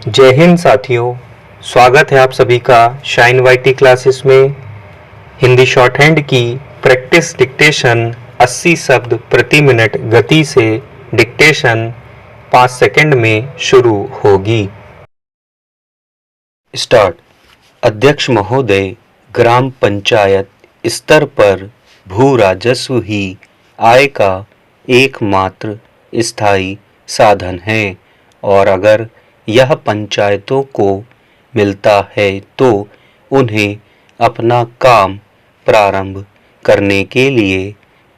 जय हिंद साथियों। स्वागत है आप सभी का शाइन वाईटी क्लासेस में। हिंदी शॉर्ट हैंड की प्रैक्टिस डिक्टेशन 80 शब्द प्रति मिनट गति से डिक्टेशन 5 सेकंड में शुरू होगी। स्टार्ट। अध्यक्ष महोदय, ग्राम पंचायत स्तर पर भू राजस्व ही आय का एकमात्र स्थायी साधन है और अगर यह पंचायतों को मिलता है तो उन्हें अपना काम प्रारंभ करने के लिए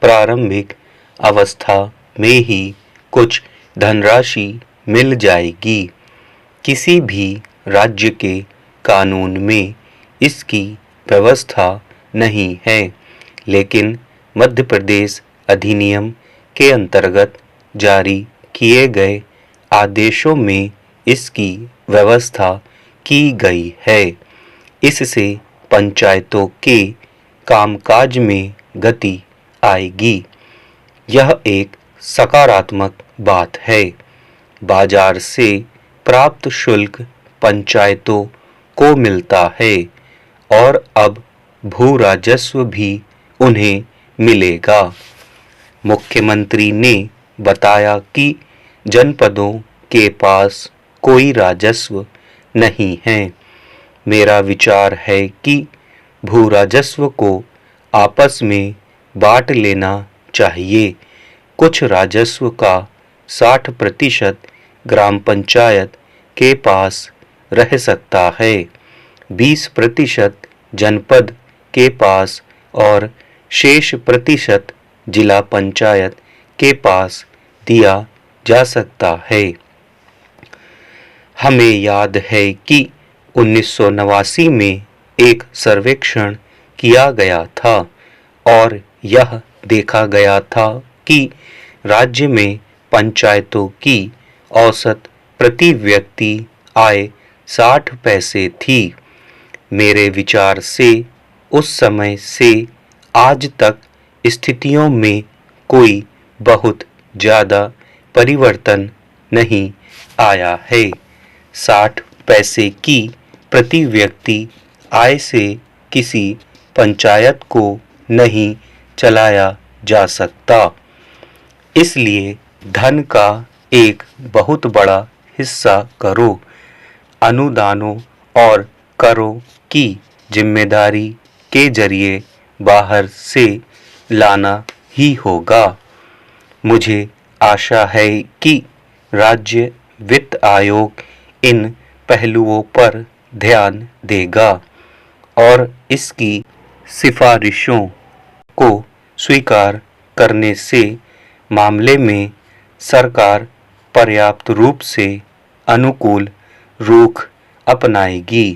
प्रारंभिक अवस्था में ही कुछ धनराशि मिल जाएगी। किसी भी राज्य के कानून में इसकी व्यवस्था नहीं है, लेकिन मध्य प्रदेश अधिनियम के अंतर्गत जारी किए गए आदेशों में इसकी व्यवस्था की गई है। इससे पंचायतों के कामकाज में गति आएगी। यह एक सकारात्मक बात है। बाजार से प्राप्त शुल्क पंचायतों को मिलता है और अब भू राजस्व भी उन्हें मिलेगा। मुख्यमंत्री ने बताया कि जनपदों के पास कोई राजस्व नहीं है। मेरा विचार है कि भू राजस्व को आपस में बांट लेना चाहिए। कुछ राजस्व का 60% ग्राम पंचायत के पास रह सकता है, 20% जनपद के पास और शेष प्रतिशत जिला पंचायत के पास दिया जा सकता है। हमें याद है कि 1989 में एक सर्वेक्षण किया गया था और यह देखा गया था कि राज्य में पंचायतों की औसत प्रति व्यक्ति आय 60 पैसे थी। मेरे विचार से उस समय से आज तक स्थितियों में कोई बहुत ज़्यादा परिवर्तन नहीं आया है। 60 पैसे की प्रति व्यक्ति आय से किसी पंचायत को नहीं चलाया जा सकता। इसलिए धन का एक बहुत बड़ा हिस्सा करो, अनुदानों और करों की जिम्मेदारी के जरिए बाहर से लाना ही होगा। मुझे आशा है कि राज्य वित्त आयोग इन पहलुओं पर ध्यान देगा और इसकी सिफारिशों को स्वीकार करने से मामले में सरकार पर्याप्त रूप से अनुकूल रुख अपनाएगी।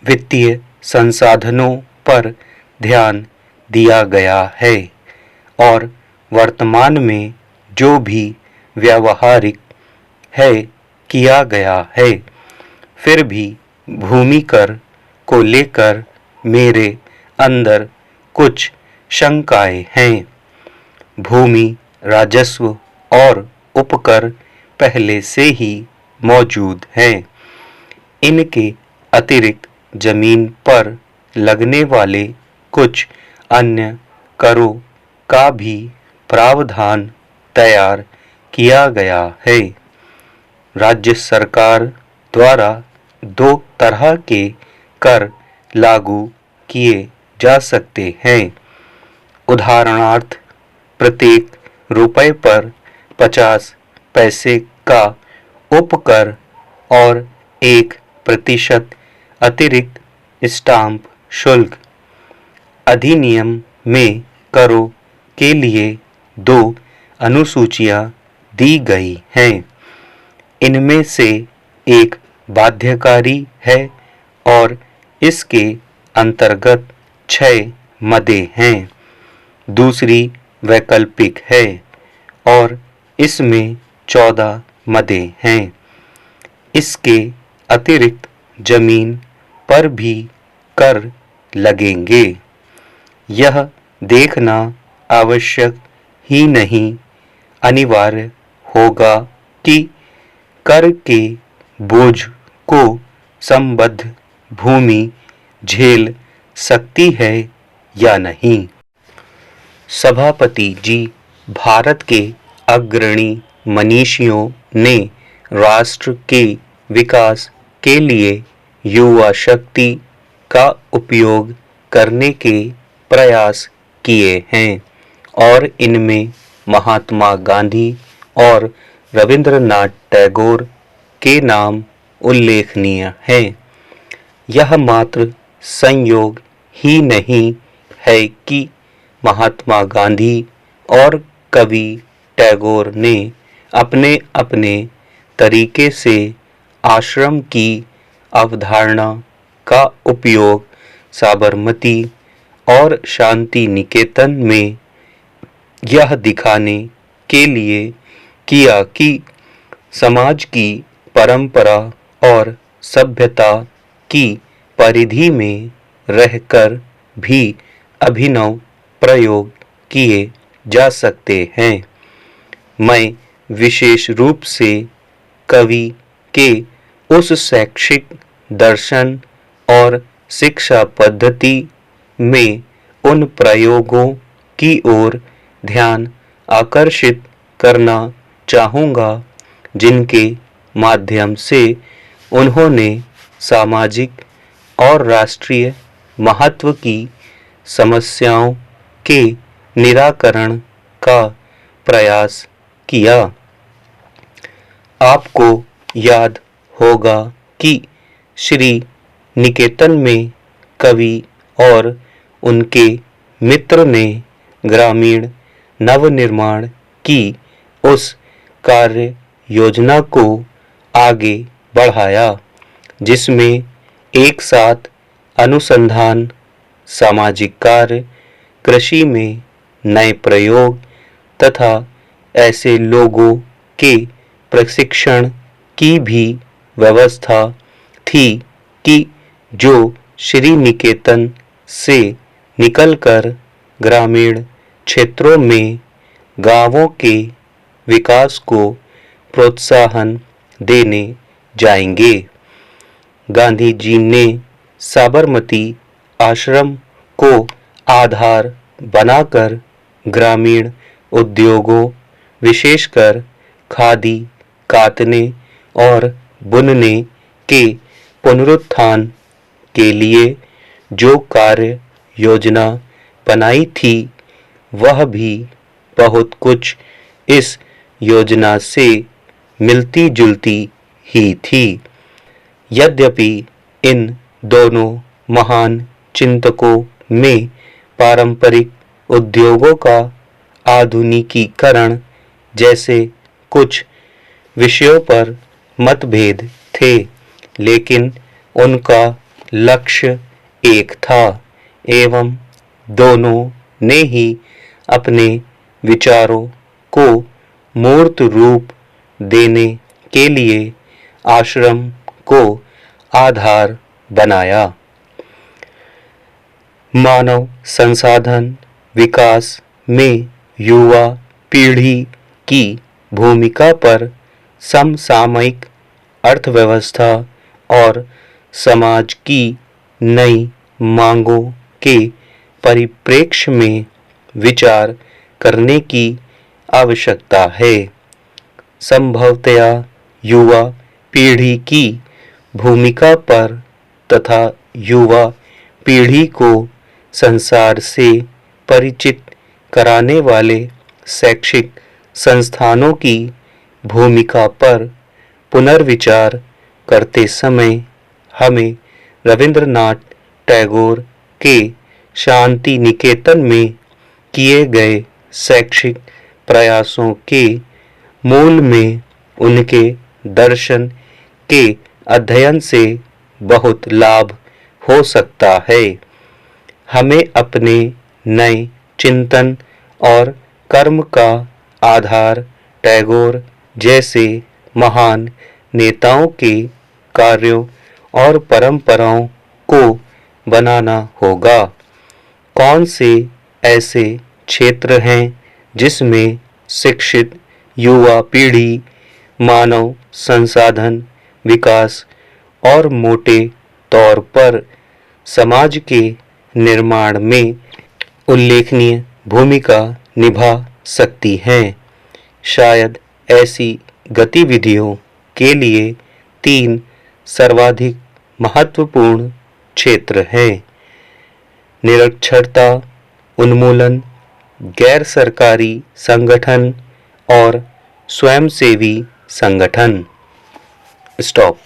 वित्तीय संसाधनों पर ध्यान दिया गया है और वर्तमान में जो भी व्यावहारिक है किया गया है। फिर भी भूमि कर को लेकर मेरे अंदर कुछ शंकाएं हैं। भूमि राजस्व और उपकर पहले से ही मौजूद हैं। इनके अतिरिक्त जमीन पर लगने वाले कुछ अन्य करों का भी प्रावधान तैयार किया गया है। राज्य सरकार द्वारा 2 तरह के कर लागू किए जा सकते हैं। उदाहरणार्थ, प्रत्येक रुपये पर 50 पैसे का उपकर और 1% अतिरिक्त स्टाम्प शुल्क। अधिनियम में करों के लिए 2 अनुसूचियां दी गई हैं। इनमें से एक बाध्यकारी है और इसके अंतर्गत 6 मदें हैं। दूसरी वैकल्पिक है और इसमें 14 मदें हैं। इसके अतिरिक्त जमीन पर भी कर लगेंगे। यह देखना आवश्यक ही नहीं, अनिवार्य होगा कि कर के बोझ को संबद्ध भूमि झेल सकती है या नहीं। सभापति जी, भारत के अग्रणी मनीषियों ने राष्ट्र के विकास के लिए युवा शक्ति का उपयोग करने के प्रयास किए हैं और इनमें महात्मा गांधी और रविंद्रनाथ टैगोर के नाम उल्लेखनीय हैं। यह मात्र संयोग ही नहीं है कि महात्मा गांधी और कवि टैगोर ने अपने अपने तरीके से आश्रम की अवधारणा का उपयोग साबरमती और शांति निकेतन में यह दिखाने के लिए किया कि समाज की परंपरा और सभ्यता की परिधि में रहकर भी अभिनव प्रयोग किए जा सकते हैं। मैं विशेष रूप से कवि के उस शैक्षिक दर्शन और शिक्षा पद्धति में उन प्रयोगों की ओर ध्यान आकर्षित करना चाहूँगा जिनके माध्यम से उन्होंने सामाजिक और राष्ट्रीय महत्व की समस्याओं के निराकरण का प्रयास किया। आपको याद होगा कि श्री निकेतन में कवि और उनके मित्र ने ग्रामीण नवनिर्माण की उस कार्य योजना को आगे बढ़ाया जिसमें एक साथ अनुसंधान, सामाजिक कार्य, कृषि में नए प्रयोग तथा ऐसे लोगों के प्रशिक्षण की भी व्यवस्था थी कि जो श्री निकेतन से निकलकर ग्रामीण क्षेत्रों में गांवों के विकास को प्रोत्साहन देने जाएंगे। गांधी जी ने साबरमती आश्रम को आधार बनाकर ग्रामीण उद्योगों, विशेषकर खादी, कातने और बुनने के पुनरुत्थान के लिए जो कार्य योजना बनाई थी वह भी बहुत कुछ इस योजना से मिलती जुलती ही थी। यद्यपि इन दोनों महान चिंतकों में पारंपरिक उद्योगों का आधुनिकीकरण जैसे कुछ विषयों पर मतभेद थे, लेकिन उनका लक्ष्य एक था एवं दोनों ने ही अपने विचारों को मूर्त रूप देने के लिए आश्रम को आधार बनाया। मानव संसाधन विकास में युवा पीढ़ी की भूमिका पर समसामयिक अर्थव्यवस्था और समाज की नई मांगों के परिप्रेक्ष्य में विचार करने की आवश्यकता है। संभवतया युवा पीढ़ी की भूमिका पर तथा युवा पीढ़ी को संसार से परिचित कराने वाले शैक्षिक संस्थानों की भूमिका पर पुनर्विचार करते समय हमें रविंद्रनाथ टैगोर के शांति निकेतन में किए गए शैक्षिक प्रयासों के मूल में उनके दर्शन के अध्ययन से बहुत लाभ हो सकता है। हमें अपने नए चिंतन और कर्म का आधार टैगोर जैसे महान नेताओं के कार्यों और परंपराओं को बनाना होगा। कौन से ऐसे क्षेत्र हैं जिसमें शिक्षित युवा पीढ़ी मानव संसाधन विकास और मोटे तौर पर समाज के निर्माण में उल्लेखनीय भूमिका निभा सकती हैं। शायद ऐसी गतिविधियों के लिए 3 सर्वाधिक महत्वपूर्ण क्षेत्र हैं: निरक्षरता उन्मूलन, गैर सरकारी संगठन और स्वयंसेवी संगठन। स्टॉप।